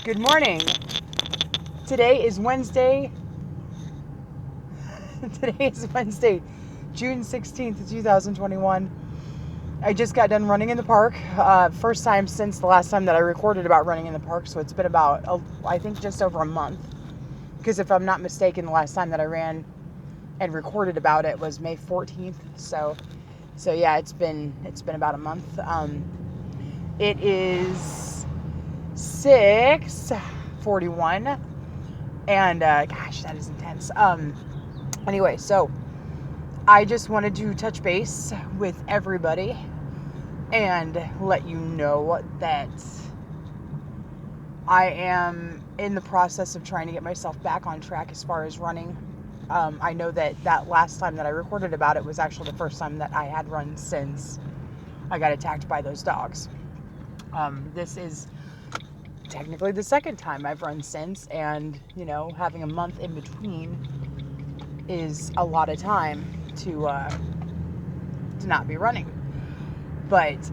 Good morning. Today is Wednesday. June 16th, 2021. I just got done running in the park. First time since the last time that I recorded about running in the park, so it's been about, I think, just over a month. Because if I'm not mistaken, the last time that I ran and recorded about it was May 14th. So yeah, it's been about a month. It is 6:41. And gosh, that is intense. Anyway, so I just wanted to touch base with everybody and let you know that I am in the process of trying to get myself back on track as far as running. I know that last time that I recorded about it was actually the first time that I had run since I got attacked by those dogs. This is technically the second time I've run since, and having a month in between is a lot of time to not be running. But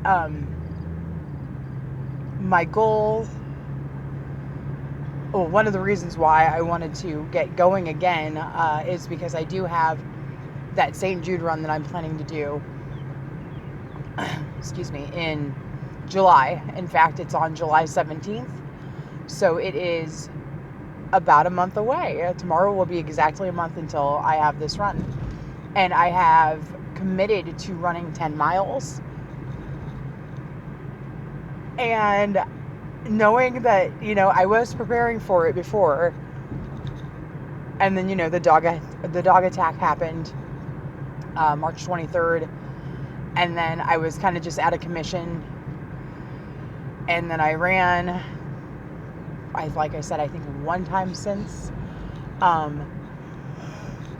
my goal, one of the reasons why I wanted to get going again is because I do have that St. Jude run that I'm planning to do in July. In fact, it's on July 17th. So it is about a month away. Tomorrow will be exactly a month until I have this run. And I have committed to running 10 miles. And knowing that, I was preparing for it before. And then, the dog attack happened March 23rd. And then I was kind of just out of commission. And then I ran, like I said, I think one time since. And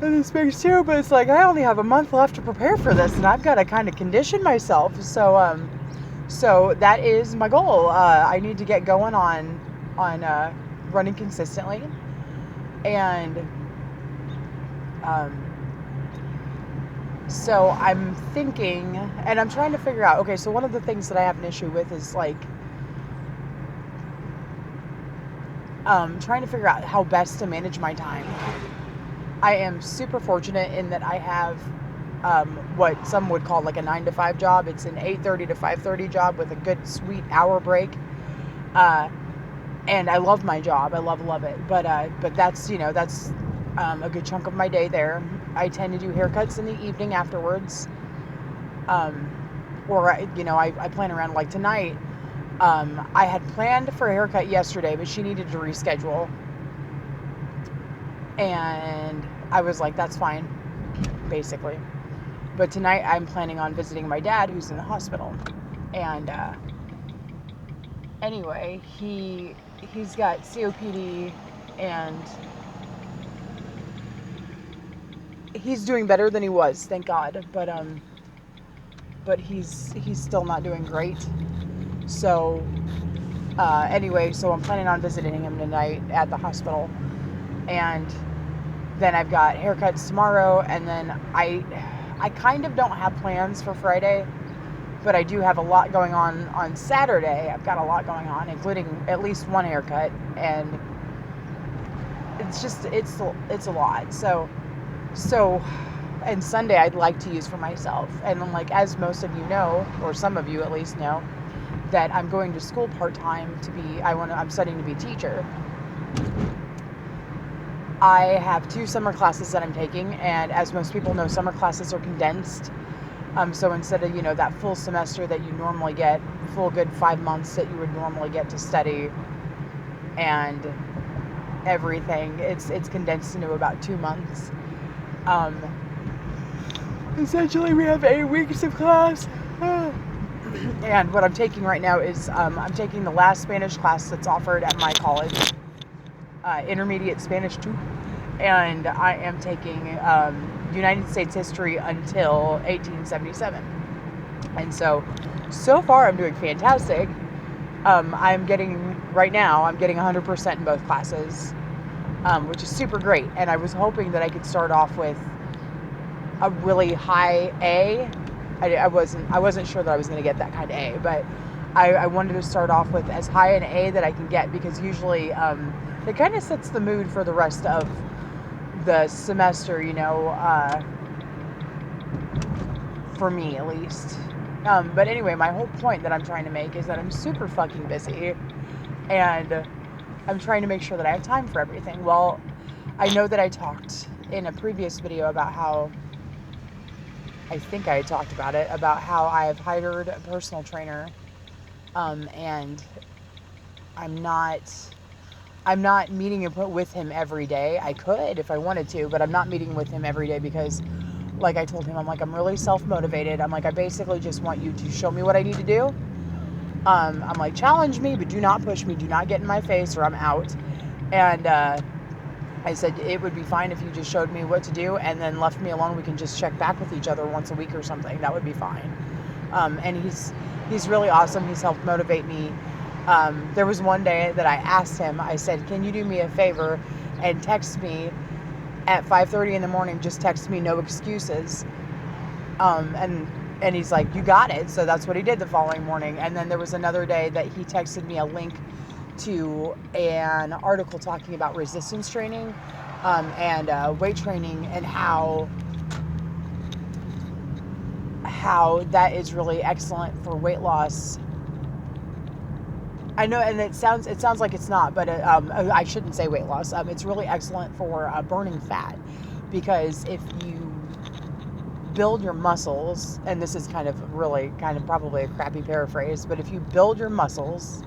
this makes too, but it's like I only have a month left to prepare for this, and I've got to kind of condition myself. So that is my goal. I need to get going on running consistently, and so I'm thinking, and I'm trying to figure out. Okay, so one of the things that I have an issue with is like trying to figure out how best to manage my time. I am super fortunate in that I have what some would call like a 9-to-5 job. It's an 8:30 to 5:30 job with a good sweet hour break. And I love my job. I love it. But that's a good chunk of my day there. I tend to do haircuts in the evening afterwards. Or I plan around like tonight. I had planned for a haircut yesterday, but she needed to reschedule. And I was like, that's fine, basically. But tonight I'm planning on visiting my dad, who's in the hospital. And anyway, he's got COPD, and he's doing better than he was, thank God. But he's still not doing great. So anyway, so I'm planning on visiting him tonight at the hospital. And then I've got haircuts tomorrow, and then I kind of don't have plans for Friday, but I do have a lot going on Saturday. I've got a lot going on, including at least one haircut, and it's a lot. So and Sunday I'd like to use for myself. And like, as most of you know, or some of you at least know, that I'm going to school part-time I'm studying to be a teacher. I have 2 summer classes that I'm taking, and as most people know, summer classes are condensed. So instead of, that full semester that you normally get, full good 5 months that you would normally get to study and everything, it's condensed into about 2 months. Essentially, we have 8 weeks of class. And what I'm taking right now is I'm taking the last Spanish class that's offered at my college. Intermediate Spanish 2, and I am taking United States history until 1877. And so far I'm doing fantastic. I'm getting 100% in both classes, which is super great. And I was hoping that I could start off with a really high A. I wasn't sure that I was going to get that kind of A, but I wanted to start off with as high an A that I can get, because usually it kind of sets the mood for the rest of the semester, for me at least. But anyway, my whole point that I'm trying to make is that I'm super fucking busy, and I'm trying to make sure that I have time for everything. Well, I know that I talked in a previous video about how, I think I had talked about how I have hired a personal trainer, and I'm not meeting with him every day. I could if I wanted to, but I'm not meeting with him every day because, like I told him, I'm like, I'm really self-motivated. I'm like, I basically just want you to show me what I need to do. I'm like, challenge me, but do not push me. Do not get in my face or I'm out. And I said it would be fine if you just showed me what to do and then left me alone. We can just check back with each other once a week or something. That would be fine. And he's really awesome. He's helped motivate me. There was one day that I asked him, I said, can you do me a favor and text me at 5:30 in the morning? Just text me, no excuses. And he's like, you got it. So that's what he did the following morning. And then there was another day that he texted me a link to an article talking about resistance training, and weight training, and how that is really excellent for weight loss. I know, and it sounds like it's not, but I shouldn't say weight loss. It's really excellent for burning fat, because if you build your muscles, and this is kind of probably a crappy paraphrase, but if you build your muscles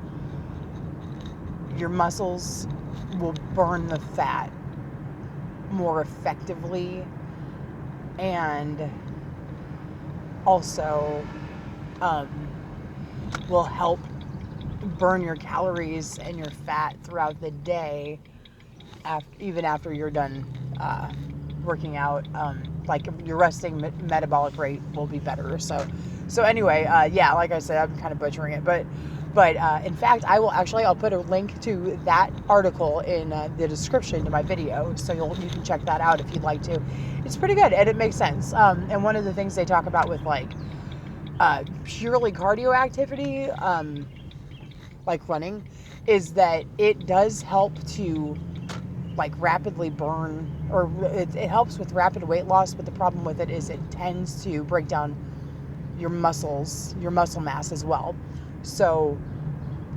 will burn the fat more effectively, and also will help burn your calories and your fat throughout the day, even after you're done working out. Like your resting metabolic rate will be better. So anyway, yeah, like I said, I'm kind of butchering it, but in fact, I'll put a link to that article in the description to my video, so you can check that out if you'd like to. It's pretty good, and it makes sense. And one of the things they talk about with like purely cardio activity, like running, is that it does help to like rapidly burn, or it helps with rapid weight loss, but the problem with it is it tends to break down your muscle mass as well. So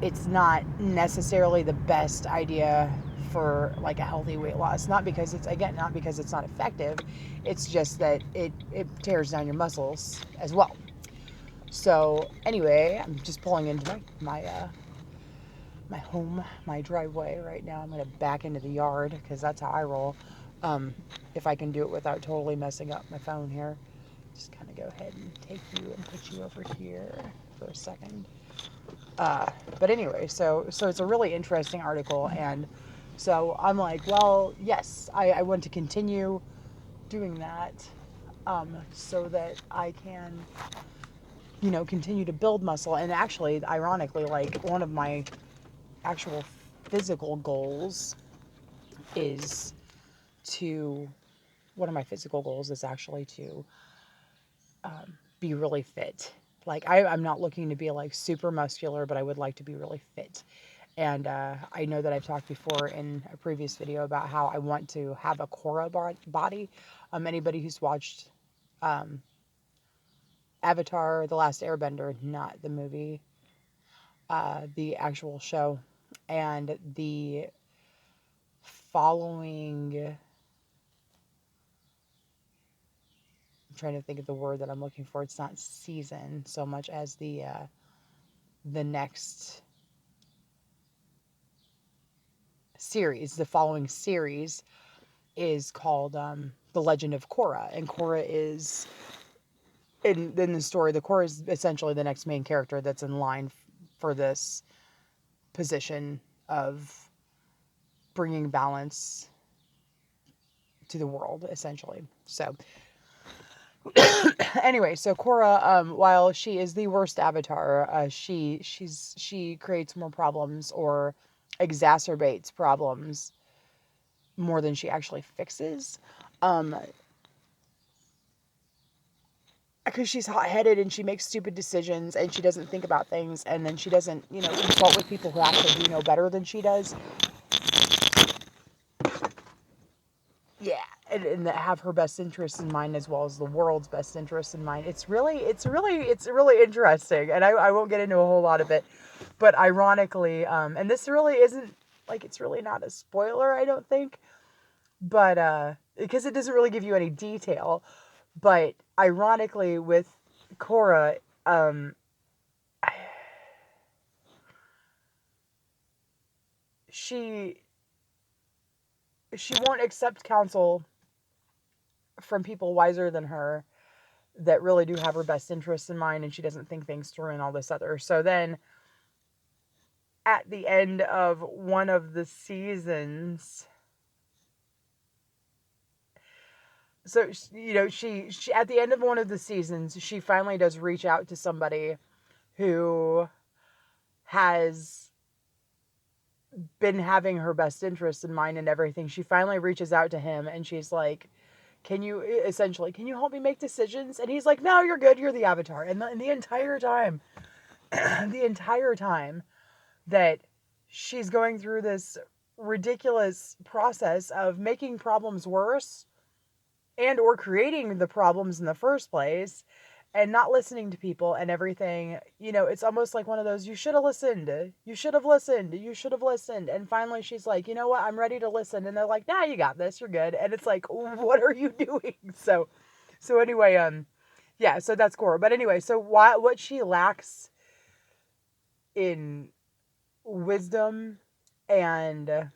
it's not necessarily the best idea for like a healthy weight loss. Not because it's not effective. It's just that it tears down your muscles as well. So anyway, I'm just pulling into my home, my driveway right now. I'm going to back into the yard because that's how I roll. If I can do it without totally messing up my phone here. Just kind of go ahead and take you and put you over here for a second. But anyway, so it's a really interesting article, and so I'm like, well, yes, I want to continue doing that, so that I can, continue to build muscle. And actually, ironically, like one of my actual physical goals is to, one of my physical goals is actually to be really fit. Like I'm not looking to be like super muscular, but I would like to be really fit. And I know that I've talked before in a previous video about how I want to have a Korra body. Anybody who's watched Avatar: The Last Airbender, not the movie, the actual show, and the following, I'm trying to think of the word that I'm looking for. It's not season so much as the next series. The following series is called The Legend of Korra, and Korra is in the story. The Korra is essentially the next main character that's in line for this position of bringing balance to the world, essentially. So anyway, so Korra, while she is the worst avatar, she creates more problems, or exacerbates problems more than she actually fixes. because she's hot-headed and she makes stupid decisions and she doesn't think about things, and then she doesn't, consult with people who actually do know better than she does. Yeah, and that have her best interests in mind as well as the world's best interests in mind. It's really interesting, and I won't get into a whole lot of it, but ironically, and this really isn't like, it's really not a spoiler, I don't think, but because it doesn't really give you any detail, but ironically with Cora, she she won't accept counsel from people wiser than her that really do have her best interests in mind, and she doesn't think things through and all this other. So then at the end of one of the seasons, so she at the end of one of the seasons, she finally does reach out to somebody who has been having her best interests in mind and everything. She finally reaches out to him and she's like, can you help me make decisions? And he's like, no, you're good, you're the avatar. And the entire time the entire time that she's going through this ridiculous process of making problems worse and or creating the problems in the first place and not listening to people and everything, it's almost like one of those, you should have listened, you should have listened, you should have listened. And finally she's like, you know what, I'm ready to listen. And they're like, nah, you got this, you're good. And it's like, what are you doing? So anyway, yeah, so that's Cora. But anyway, so what she lacks in wisdom and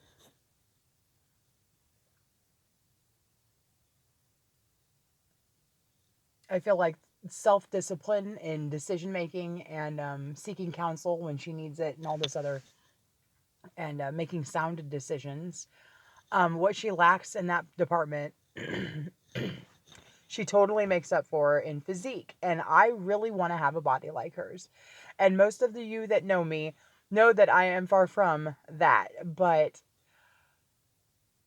I feel like self-discipline in decision making and seeking counsel when she needs it and all this other, and making sound decisions. What she lacks in that department, she totally makes up for in physique. And I really want to have a body like hers. And most of the you that know me know that I am far from that. But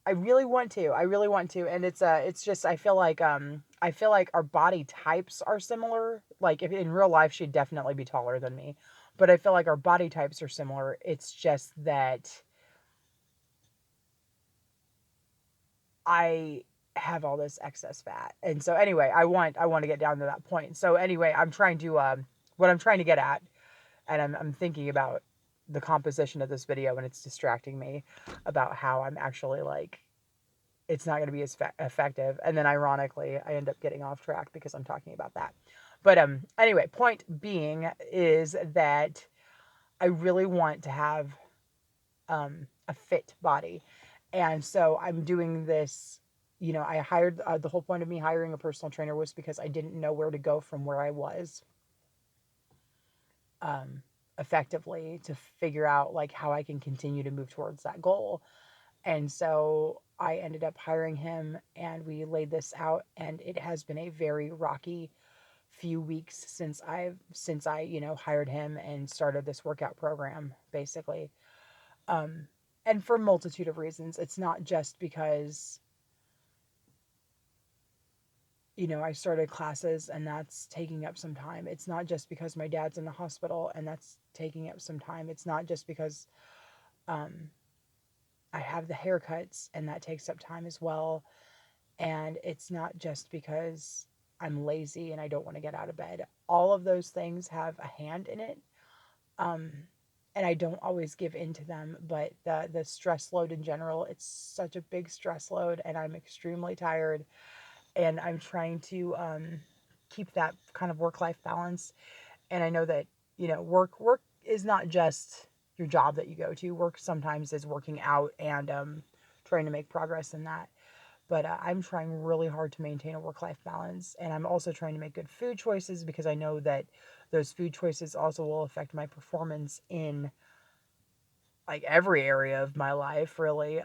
I really want to. I really want to. And it's just, I feel like our body types are similar. Like if in real life she'd definitely be taller than me. But I feel like our body types are similar. It's just that I have all this excess fat. And so anyway, I want to get down to that point. So anyway, I'm trying to what I'm trying to get at, and I'm thinking about the composition of this video, and it's distracting me about how I'm actually like, it's not going to be as effective. And then ironically, I end up getting off track because I'm talking about that. But anyway, point being is that I really want to have a fit body. And so I'm doing this, I hired, the whole point of me hiring a personal trainer was because I didn't know where to go from where I was um, effectively to figure out like how I can continue to move towards that goal. And so I ended up hiring him and we laid this out, and it has been a very rocky few weeks since I, hired him and started this workout program basically. Um, and for a multitude of reasons. It's not just because, I started classes and that's taking up some time. It's not just because my dad's in the hospital and that's taking up some time. It's not just because um, I have the haircuts and that takes up time as well. And it's not just because I'm lazy and I don't want to get out of bed. All of those things have a hand in it. Um, and I don't always give in to them, but the stress load in general, it's such a big stress load, and I'm extremely tired, and I'm trying to keep that kind of work life balance. And I know that work is not just your job that you go to. Work sometimes is working out and trying to make progress in that. But I'm trying really hard to maintain a work life balance, and I'm also trying to make good food choices because I know that those food choices also will affect my performance in like every area of my life really,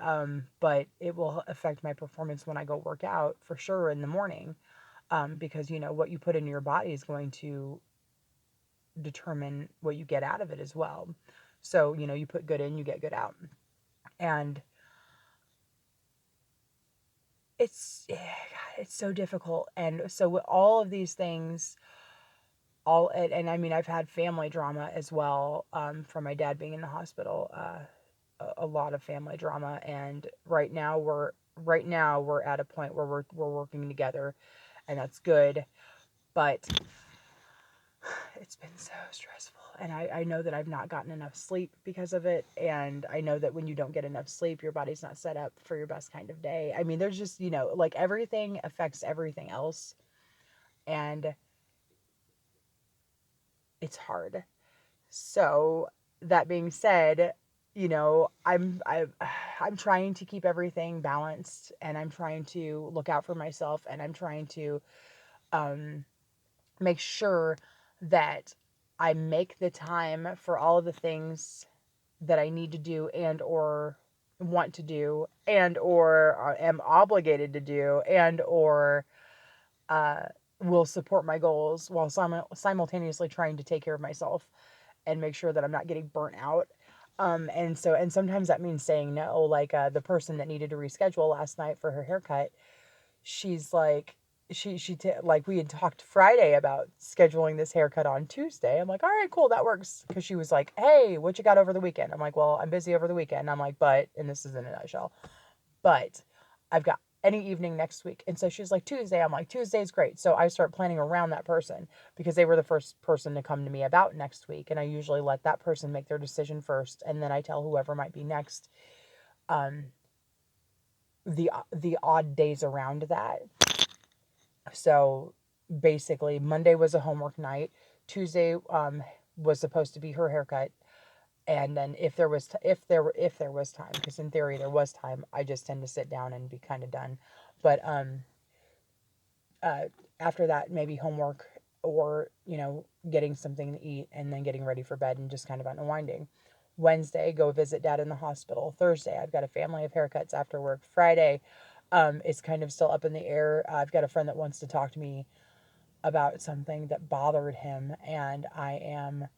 but it will affect my performance when I go work out for sure in the morning, because what you put into your body is going to determine what you get out of it as well. So you put good in, you get good out. And it's, it's so difficult. And so with all of these things, and I mean, I've had family drama as well, from my dad being in the hospital, a lot of family drama. And right now we're at a point where we're working together, and that's good. But it's been so stressful, and I know that I've not gotten enough sleep because of it. And I know that when you don't get enough sleep, your body's not set up for your best kind of day. I mean, there's just, like, everything affects everything else, and it's hard. So that being said, I'm trying to keep everything balanced, and I'm trying to look out for myself, and I'm trying to um, make sure that I make the time for all of the things that I need to do, and or want to do, and or am obligated to do, and or uh, will support my goals, while simultaneously trying to take care of myself and make sure that I'm not getting burnt out. And sometimes that means saying no. Like, the person that needed to reschedule last night for her haircut, she's like, like, we had talked Friday about scheduling this haircut on Tuesday. I'm like, all right, cool, that works. Because she was like, hey, what you got over the weekend? I'm like, well, I'm busy over the weekend. I'm like, but, and this is in a nutshell, but I've got any evening next week. And so she's like, Tuesday. I'm like, Tuesday's great. So I start planning around that person, because they were the first person to come to me about next week. And I usually let that person make their decision first. And then I tell whoever might be next, um, the odd days around that. So basically, Monday was a homework night. Tuesday, was supposed to be her haircut. And then if there was time, because in theory there was time, I just tend to sit down and be kind of done. But uh, after that, maybe homework, or getting something to eat, and then getting ready for bed and just kind of unwinding. Wednesday, go visit dad in the hospital. Thursday, I've got a family of haircuts after work. Friday, it's kind of still up in the air. I've got a friend that wants to talk to me about something that bothered him, and I am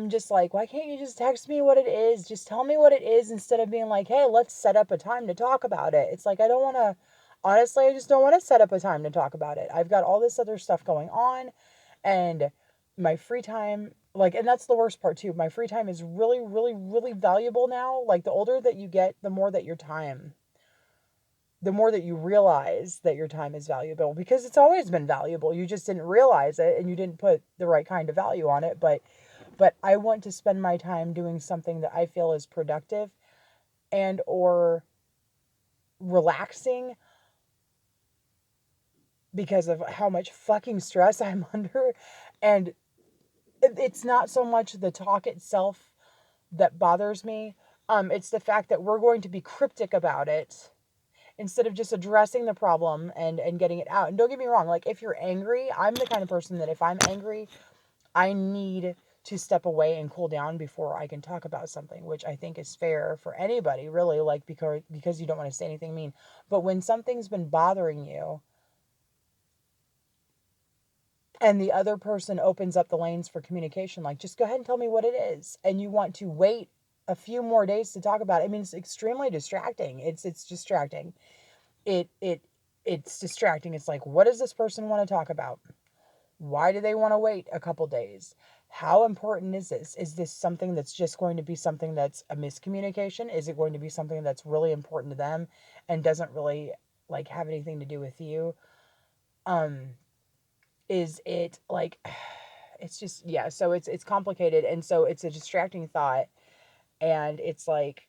just like, why can't you just text me what it is? Just tell me what it is, instead of being like, hey, let's set up a time to talk about it. It's like, I don't want to, honestly, I just don't want to set up a time to talk about it. I've got all this other stuff going on, and my free time, like, and that's the worst part too. My free time is really, really, really valuable now. Like, the older that you get, the more that you realize that your time is valuable, because it's always been valuable. You just didn't realize it, and you didn't put the right kind of value on it. But I want to spend my time doing something that I feel is productive, and or relaxing, because of how much fucking stress I'm under. And it's not so much the talk itself that bothers me. It's the fact that we're going to be cryptic about it, instead of just addressing the problem and getting it out. And don't get me wrong, like, if you're angry, I'm the kind of person that if I'm angry, I need to step away and cool down before I can talk about something, which I think is fair for anybody, really, like, because you don't want to say anything mean. But when something's been bothering you, and the other person opens up the lanes for communication, like, just go ahead and tell me what it is, and you want to wait a few more days to talk about it, I mean, it's extremely distracting. It's distracting. It it's distracting. It's like, what does this person want to talk about? Why do they want to wait a couple days? How important is this? Is this something that's just going to be something that's a miscommunication? Is it going to be something that's really important to them and doesn't really, like, have anything to do with you? Um, is it like, it's just, yeah, so it's complicated, and so it's a distracting thought. And it's like,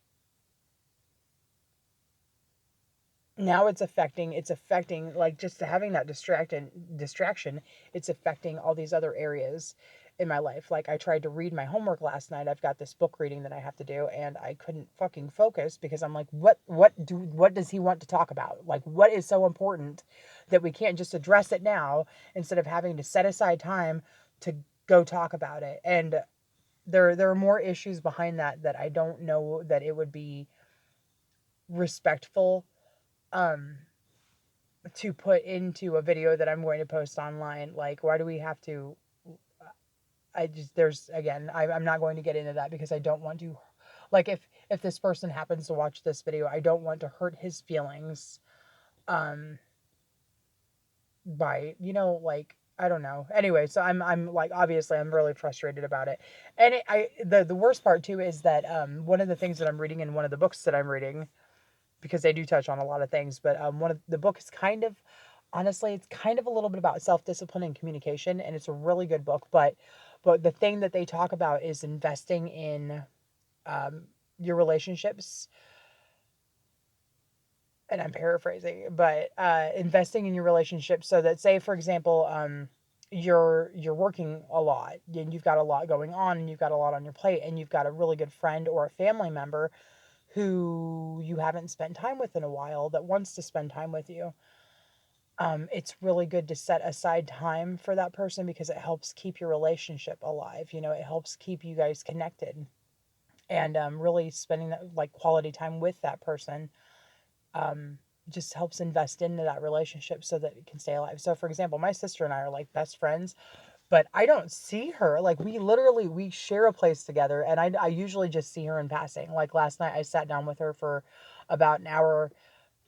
now it's affecting, like, just having that distraction, it's affecting all these other areas in my life. Like, I tried to read my homework last night. I've got this book reading that I have to do, and I couldn't fucking focus, because I'm like, what does he want to talk about? Like, what is so important that we can't just address it now, instead of having to set aside time to go talk about it? And there are more issues behind that I don't know that it would be respectful um to put into a video that I'm going to post online. Like, why do we have to? I just, there's, again, I'm not going to get into that, because I don't want to, like, if this person happens to watch this video, I don't want to hurt his feelings, um by, like, I don't know. Anyway, so I'm like, obviously I'm really frustrated about it. And the worst part too is that one of the things that I'm reading in one of the books that I'm reading, because they do touch on a lot of things, but one of the book is kind of, honestly, it's kind of a little bit about self-discipline and communication, and it's a really good book, but the thing that they talk about is investing in um your relationships, and I'm paraphrasing, but investing in your relationship, so that, say for example, you're working a lot and you've got a lot going on and you've got a lot on your plate and you've got a really good friend or a family member who you haven't spent time with in a while that wants to spend time with you. It's really good to set aside time for that person because it helps keep your relationship alive. It helps keep you guys connected, and really spending that, like, quality time with that person, um, just helps invest into that relationship so that it can stay alive. So, for example, my sister and I are like best friends, but I don't see her. Like, we share a place together, and I usually just see her in passing. Like last night, I sat down with her for about an hour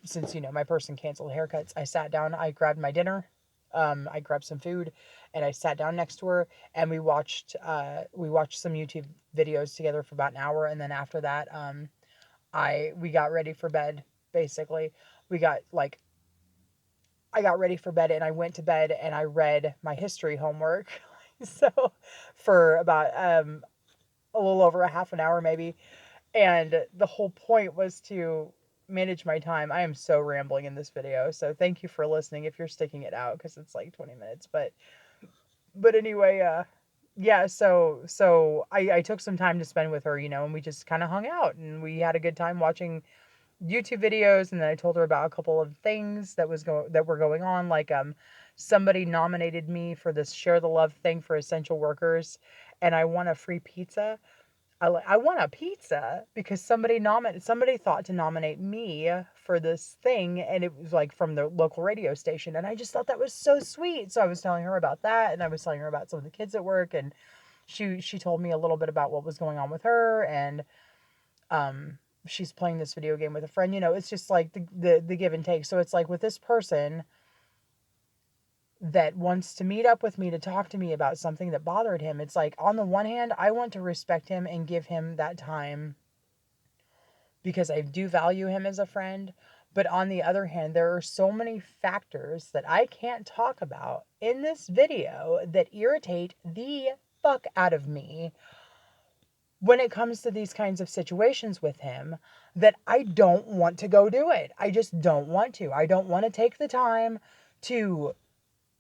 since my person canceled haircuts. I sat down, I grabbed my dinner. I grabbed some food and I sat down next to her, and we watched some YouTube videos together for about an hour, and then after that, we got ready for bed. Basically, we got like I got ready for bed and I went to bed and I read my history homework. So for about a little over a half an hour maybe, and the whole point was to manage my time. I am so rambling in this video, so thank you for listening if you're sticking it out, because it's like 20 minutes. But anyway, yeah, so I took some time to spend with her, and we just kind of hung out and we had a good time watching YouTube videos, and then I told her about a couple of things that were going on, like somebody nominated me for this Share the Love thing for essential workers, and I won a free pizza. I won a pizza because somebody thought to nominate me for this thing, and it was like from the local radio station, and I just thought that was so sweet. So I was telling her about that, and I was telling her about some of the kids at work, and she told me a little bit about what was going on with her, and um she's playing this video game with a friend. It's just like the give and take. So it's like with this person that wants to meet up with me to talk to me about something that bothered him, it's like, on the one hand, I want to respect him and give him that time because I do value him as a friend. But on the other hand, there are so many factors that I can't talk about in this video that irritate the fuck out of me when it comes to these kinds of situations with him, that I don't want to go do it. I just don't want to. I don't want to take the time to,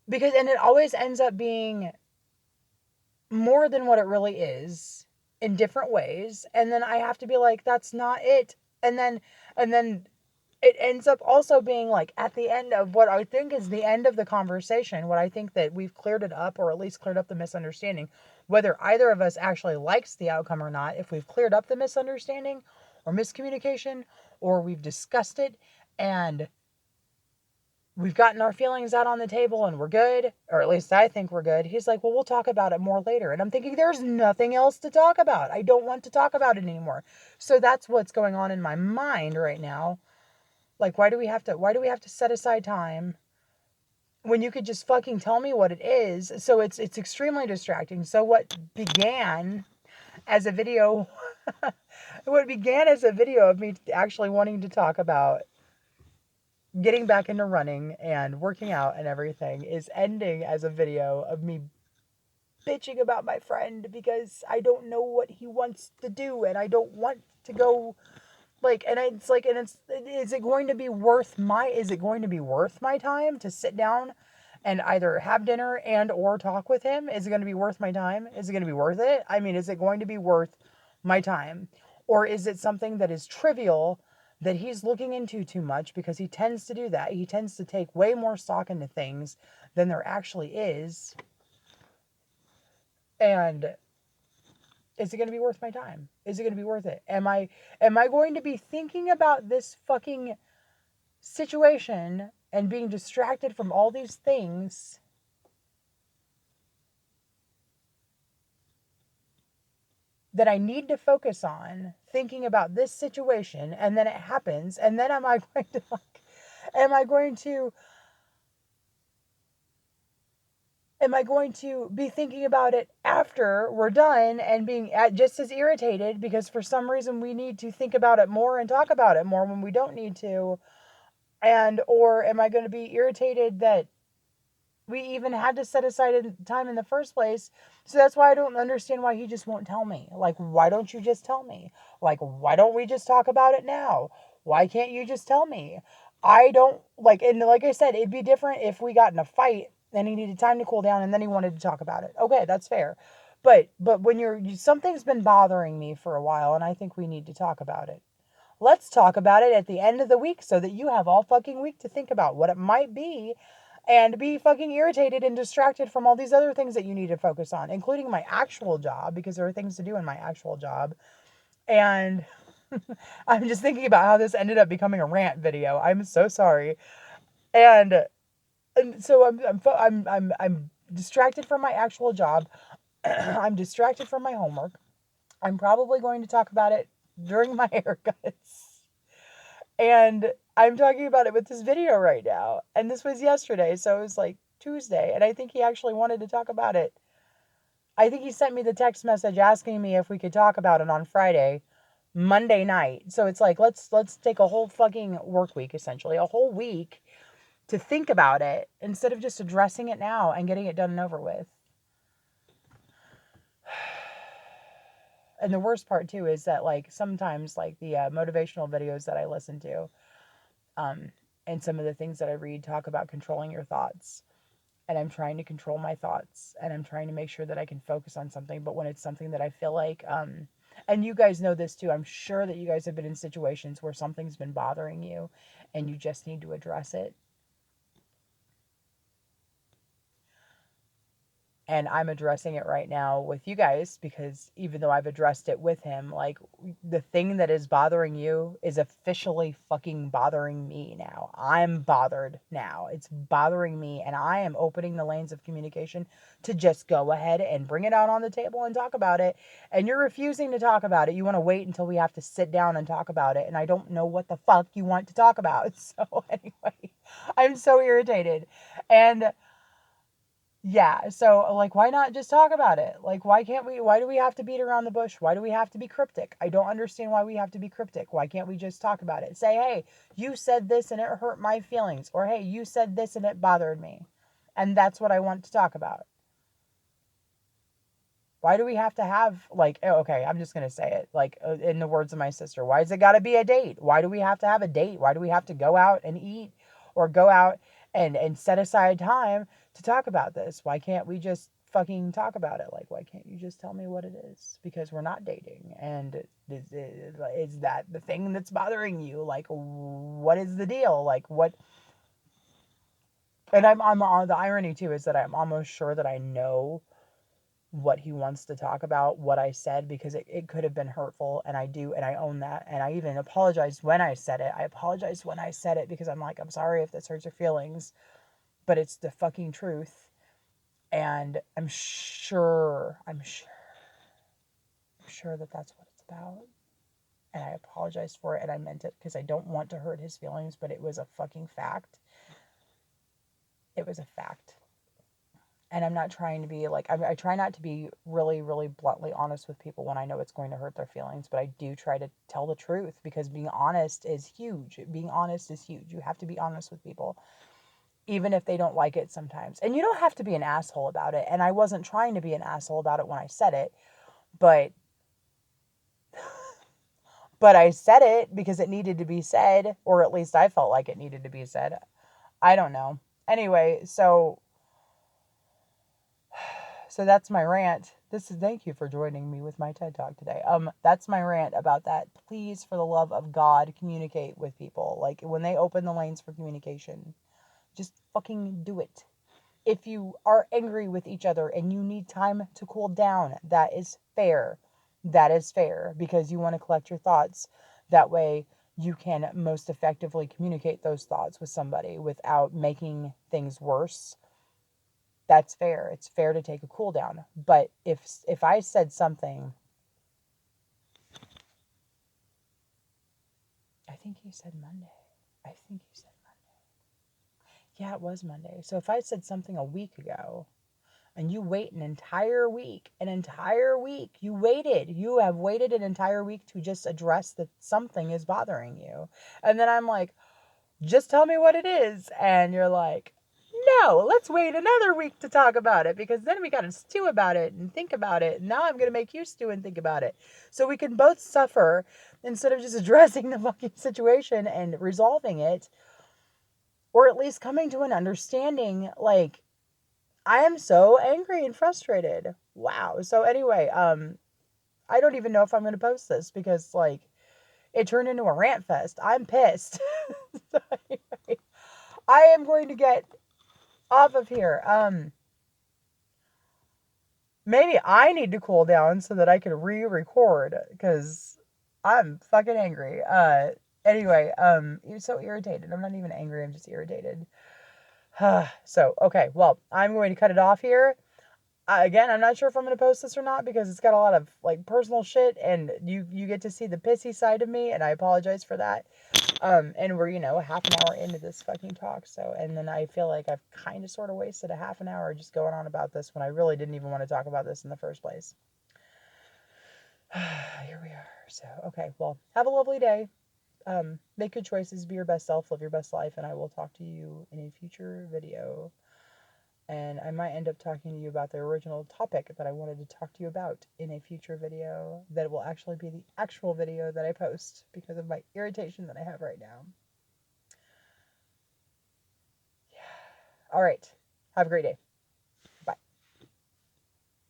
because, and it always ends up being more than what it really is in different ways. And then I have to be like, that's not it. And then it ends up also being like, at the end of what I think is the end of the conversation, what I think that we've cleared it up, or at least cleared up the misunderstanding, whether either of us actually likes the outcome or not, if we've cleared up the misunderstanding or miscommunication, or we've discussed it and we've gotten our feelings out on the table and we're good, or at least I think we're good. He's like, well, we'll talk about it more later. And I'm thinking, there's nothing else to talk about. I don't want to talk about it anymore. So that's what's going on in my mind right now. Like, why do we have to set aside time when you could just fucking tell me what it is? So it's extremely distracting. So what began as a video what began as a video of me actually wanting to talk about getting back into running and working out and everything is ending as a video of me bitching about my friend because I don't know what he wants to do and I don't want to go. Like, and it's like, and it's, is it going to be worth my time to sit down and either have dinner and or talk with him? Is it going to be worth my time? Is it going to be worth it? I mean, is it going to be worth my time? Or is it something that is trivial that he's looking into too much, because he tends to do that. He tends to take way more stock into things than there actually is. And is it going to be worth my time? Is it going to be worth it? Am I going to be thinking about this fucking situation and being distracted from all these things that I need to focus on, thinking about this situation, and then it happens, and then am I going to like, Am I going to be thinking about it after we're done and being just as irritated because for some reason we need to think about it more and talk about it more when we don't need to? And or am I going to be irritated that we even had to set aside time in the first place? So that's why I don't understand why he just won't tell me. Like, why don't you just tell me? Like, why don't we just talk about it now? Why can't you just tell me? I don't like, and like I said, it'd be different if we got in a fight and he needed time to cool down and then he wanted to talk about it. Okay, that's fair. But when something's been bothering me for a while and I think we need to talk about it. Let's talk about it at the end of the week so that you have all fucking week to think about what it might be and be fucking irritated and distracted from all these other things that you need to focus on, including my actual job, because there are things to do in my actual job. And I'm just thinking about how this ended up becoming a rant video. I'm so sorry. And so I'm distracted from my actual job. I'm distracted from my homework. I'm probably going to talk about it during my haircuts. And I'm talking about it with this video right now. And this was yesterday, so it was like Tuesday. And I think he actually wanted to talk about it. I think he sent me the text message asking me if we could talk about it on Friday, Monday night. So it's like let's take a whole fucking work week, essentially, a whole week to think about it instead of just addressing it now and getting it done and over with. And the worst part too is that like sometimes like the motivational videos that I listen to, um, and some of the things that I read talk about controlling your thoughts. And I'm trying to control my thoughts and I'm trying to make sure that I can focus on something. But when it's something that I feel like, and you guys know this too, I'm sure that you guys have been in situations where something's been bothering you and you just need to address it. And I'm addressing it right now with you guys because even though I've addressed it with him, like the thing that is bothering you is officially fucking bothering me now. I'm bothered now. It's bothering me and I am opening the lanes of communication to just go ahead and bring it out on the table and talk about it. And you're refusing to talk about it. You want to wait until we have to sit down and talk about it. And I don't know what the fuck you want to talk about. So anyway, I'm so irritated. And yeah, so like why not just talk about it? Like why do we have to beat around the bush? Why do we have to be cryptic? I don't understand why we have to be cryptic. Why can't we just talk about it? Say, "Hey, you said this and it hurt my feelings," or "Hey, you said this and it bothered me." And that's what I want to talk about. Why do we have to have like okay, I'm just going to say it like in the words of my sister, why has it got to be a date? Why do we have to have a date? Why do we have to go out and eat or go out and set aside time to talk about this? Why can't we just fucking talk about it? Like why can't you just tell me what it is? Because we're not dating and is that the thing that's bothering you? Like what is the deal? Like what? And I'm on the irony too is that I'm almost sure that I know what he wants to talk about, what I said, because it could have been hurtful. And I do, and I own that. And I even apologized when I said it. I apologized when I said it because I'm like, I'm sorry if this hurts your feelings, but it's the fucking truth. And I'm sure that that's what it's about. And I apologized for it and I meant it because I don't want to hurt his feelings, but it was a fucking fact. It was a fact. And I'm not trying to be like, I try not to be really, really bluntly honest with people when I know it's going to hurt their feelings, but I do try to tell the truth because being honest is huge. Being honest is huge. You have to be honest with people, even if they don't like it sometimes. And you don't have to be an asshole about it. And I wasn't trying to be an asshole about it when I said it, but I said it because it needed to be said, or at least I felt like it needed to be said. I don't know. Anyway, so that's my rant. Thank you for joining me with my TED Talk today. That's my rant about that. Please, for the love of God, communicate with people. Like when they open the lanes for communication, just fucking do it. If you are angry with each other and you need time to cool down, that is fair. That is fair because you want to collect your thoughts. That way you can most effectively communicate those thoughts with somebody without making things worse. That's fair. It's fair to take a cool down. But if I said something, I think he said Monday. I think he said Monday. Yeah, it was Monday. So if I said something a week ago and you wait an entire week, you have waited an entire week to just address that something is bothering you. And then I'm like, just tell me what it is. And you're like, no, let's wait another week to talk about it because then we got to stew about it and think about it. And now I'm going to make you stew and think about it. So we can both suffer instead of just addressing the fucking situation and resolving it, or at least coming to an understanding. Like, I am so angry and frustrated. Wow. So anyway, I don't even know if I'm going to post this because like it turned into a rant fest. I'm pissed. So anyway, I am going to get off of here. Maybe I need to cool down so that I can re-record because I'm fucking angry. Anyway, you're so irritated. I'm not even angry. I'm just irritated. So, okay, well, I'm going to cut it off here. Again, I'm not sure if I'm going to post this or not because it's got a lot of like personal shit and you get to see the pissy side of me and I apologize for that. And we're, half an hour into this fucking talk. So, and then I feel like I've kind of sort of wasted a half an hour just going on about this when I really didn't even want to talk about this in the first place. Here we are. So, okay, well, have a lovely day. Make good choices, be your best self, live your best life, and I will talk to you in a future video. And I might end up talking to you about the original topic that I wanted to talk to you about in a future video that will actually be the actual video that I post because of my irritation that I have right now. Yeah. All right. Have a great day.